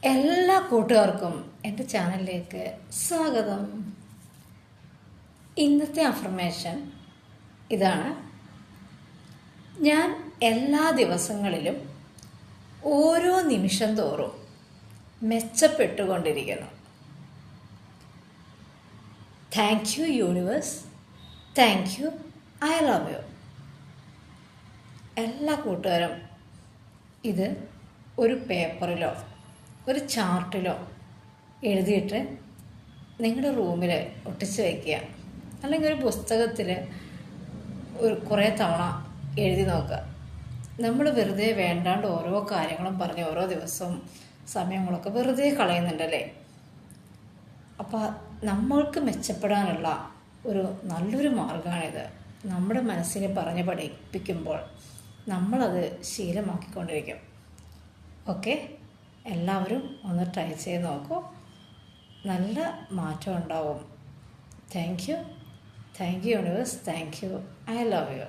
എല്ലാ കൂട്ടുകാർക്കും എൻ്റെ ചാനലിലേക്ക് സ്വാഗതം. ഇന്നത്തെ അഫർമേഷൻ ഇതാണ്: ഞാൻ എല്ലാ ദിവസങ്ങളിലും ഓരോ നിമിഷം തോറും മെച്ചപ്പെട്ടുകൊണ്ടിരിക്കുന്നു. Thank you universe, thank you, I love you. എല്ലാ കൂട്ടുകാരും ഇത് ഒരു പേപ്പറിലോ ഒരു ചാർട്ടിലോ എഴുതിയിട്ട് നിങ്ങളുടെ റൂമിൽ ഒട്ടിച്ച് വയ്ക്കുക. അല്ലെങ്കിൽ ഒരു പുസ്തകത്തിൽ കുറേ തവണ എഴുതി നോക്കുക. നമ്മൾ വെറുതെ വേണ്ടാണ്ട് ഓരോ കാര്യങ്ങളും പറഞ്ഞ് ഓരോ ദിവസവും സമയങ്ങളൊക്കെ വെറുതെ കളയുന്നുണ്ടല്ലേ. അപ്പോൾ നമ്മൾക്ക് മെച്ചപ്പെടാനുള്ള ഒരു നല്ലൊരു മാർഗമാണിത്. നമ്മുടെ മനസ്സിനെ പറഞ്ഞ് പഠിപ്പിക്കുമ്പോൾ നമ്മളത് ശീലമാക്കിക്കൊണ്ടിരിക്കും. ഓക്കെ, എല്ലാവരും ഒന്ന് ട്രൈ ചെയ്ത് നോക്കൂ. നല്ല മാറ്റം ഉണ്ടാവും. Thank you universe, thank you, I love U.